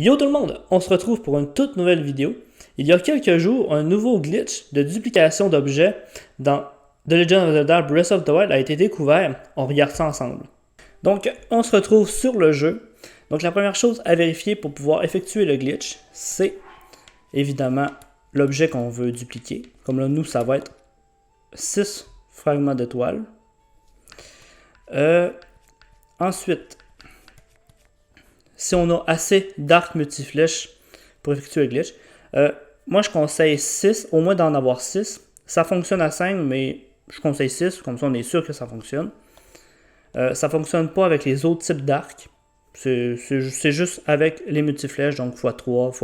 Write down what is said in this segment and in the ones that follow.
Yo tout le monde, on se retrouve pour une toute nouvelle vidéo. Il y a quelques jours, un nouveau glitch de duplication d'objets dans The Legend of Zelda Breath of the Wild a été découvert. On regarde ça ensemble. Donc, on se retrouve sur le jeu. Donc, la première chose à vérifier pour pouvoir effectuer le glitch, c'est évidemment l'objet qu'on veut dupliquer. Comme là, nous, ça va être 6 fragments d'étoiles. Ensuite, si on a assez d'arcs multiflèches pour effectuer le glitch, moi je conseille 6, au moins d'en avoir 6. Ça fonctionne à 5, mais je conseille 6, comme ça on est sûr que ça fonctionne. Ça fonctionne pas avec les autres types d'arcs. C'est juste avec les multiflèches, donc x3,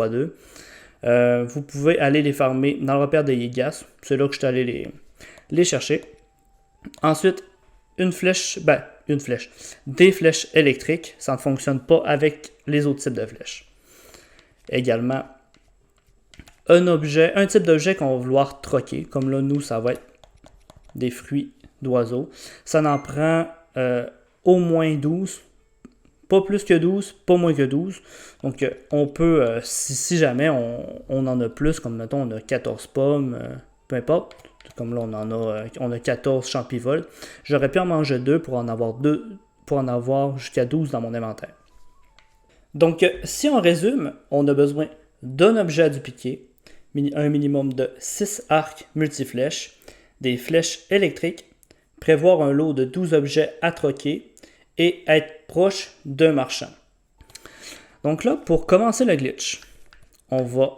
x2. Vous pouvez aller les farmer dans le repère des Yegas. C'est là que je suis allé les chercher. Ensuite, des flèches électriques, ça ne fonctionne pas avec les autres types de flèches. Également, un type d'objet qu'on va vouloir troquer, comme là, nous, ça va être des fruits d'oiseaux. Ça en prend au moins 12, pas plus que 12, pas moins que 12. Donc, on peut, si jamais on en a plus, comme mettons, on a 14 pommes, peu importe. Comme là, on a 14 champivoles. J'aurais pu en manger 2 pour en avoir jusqu'à 12 dans mon inventaire. Donc, si on résume, on a besoin d'un objet à dupliquer, un minimum de 6 arcs multiflèches, des flèches électriques, prévoir un lot de 12 objets à troquer et être proche d'un marchand. Donc là, pour commencer le glitch, on va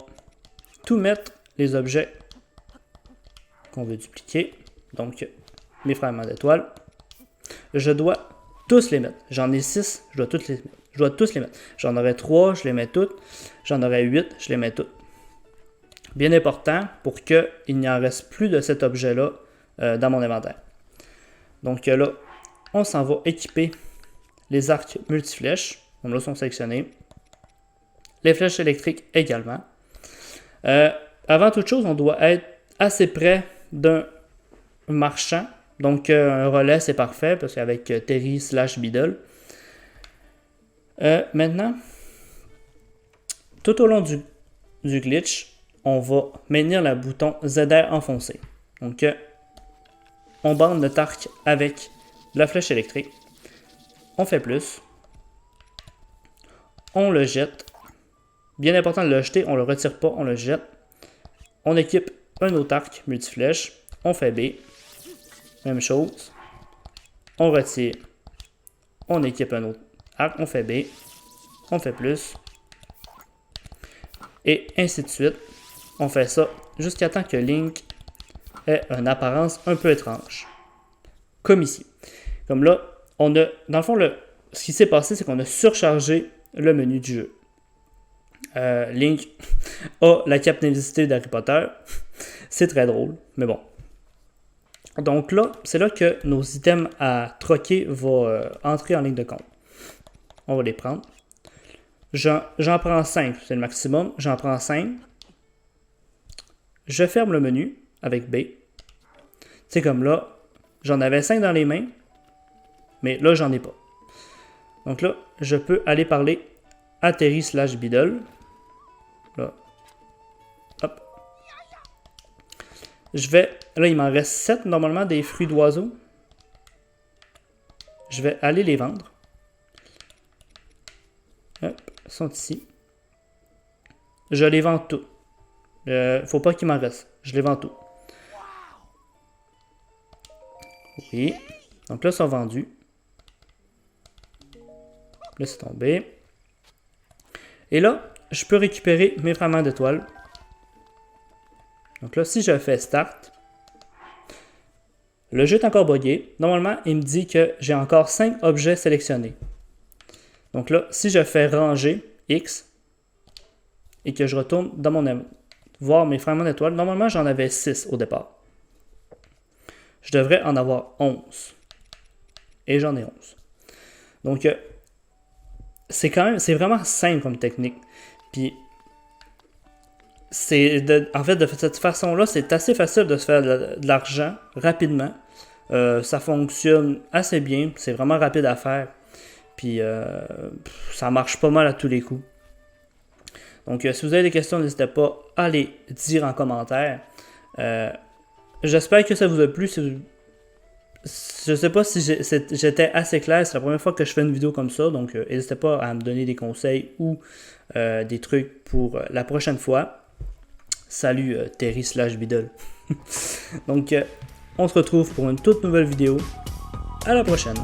tout mettre les objets qu'on veut dupliquer. Donc, mes fragments d'étoiles. Je dois tous les mettre. J'en ai 6, je dois tous les mettre. J'en aurai 3, je les mets toutes. J'en aurai 8, je les mets toutes. Bien important pour qu'il n'y en reste plus de cet objet-là dans mon inventaire. Donc là, on s'en va équiper les arcs multiflèches. Donc là, sont sélectionnés. Les flèches électriques également. Avant toute chose, on doit être assez près d'un marchand. Donc, un relais, c'est parfait, parce qu'avec Terry/Beedle. Maintenant, tout au long du glitch, on va maintenir le bouton ZR enfoncé. Donc, on bande notre arc avec la flèche électrique. On fait plus. On le jette. Bien important de le jeter, on ne le retire pas, on le jette. On équipe un autre arc multiflèche. On fait B. Même chose. On retire. On équipe un autre arc. On fait B. On fait plus. Et ainsi de suite. On fait ça jusqu'à temps que Link ait une apparence un peu étrange. Comme ici. Comme là, on a, dans le fond, ce qui s'est passé, c'est qu'on a surchargé le menu du jeu. Link a la capacité d'Harry Potter. C'est très drôle, mais bon. Donc là, c'est là que nos items à troquer vont entrer en ligne de compte. On va les prendre. J'en prends 5, c'est le maximum. J'en prends 5. Je ferme le menu avec B. C'est comme là, j'en avais 5 dans les mains, mais là, j'en ai pas. Donc là, je peux aller parler à Terry/Beedle. Là. Hop. Là, il m'en reste 7 normalement des fruits d'oiseaux. Je vais aller les vendre. Hop, ils sont ici. Je les vends tous. Faut pas qu'il m'en reste. Je les vends tous. Oui. Donc là, ils sont vendus. Laisse tomber. Et là, je peux récupérer mes fragments d'étoiles. Donc là, si je fais Start, le jeu est encore buggé. Normalement, il me dit que j'ai encore 5 objets sélectionnés. Donc là, si je fais Ranger X et que je retourne dans mon voir mes fragments d'étoiles, normalement, j'en avais 6 au départ. Je devrais en avoir 11. Et j'en ai 11. Donc, c'est vraiment simple comme technique. Puis, en fait, de cette façon-là, c'est assez facile de se faire de l'argent rapidement. Ça fonctionne assez bien. C'est vraiment rapide à faire. Puis, ça marche pas mal à tous les coups. Donc, si vous avez des questions, n'hésitez pas à les dire en commentaire. J'espère que ça vous a plu. Je ne sais pas si j'étais assez clair. C'est la première fois que je fais une vidéo comme ça. Donc, n'hésitez pas à me donner des conseils ou des trucs pour la prochaine fois. Salut Terry/Biddle. Donc, on se retrouve pour une toute nouvelle vidéo. À la prochaine.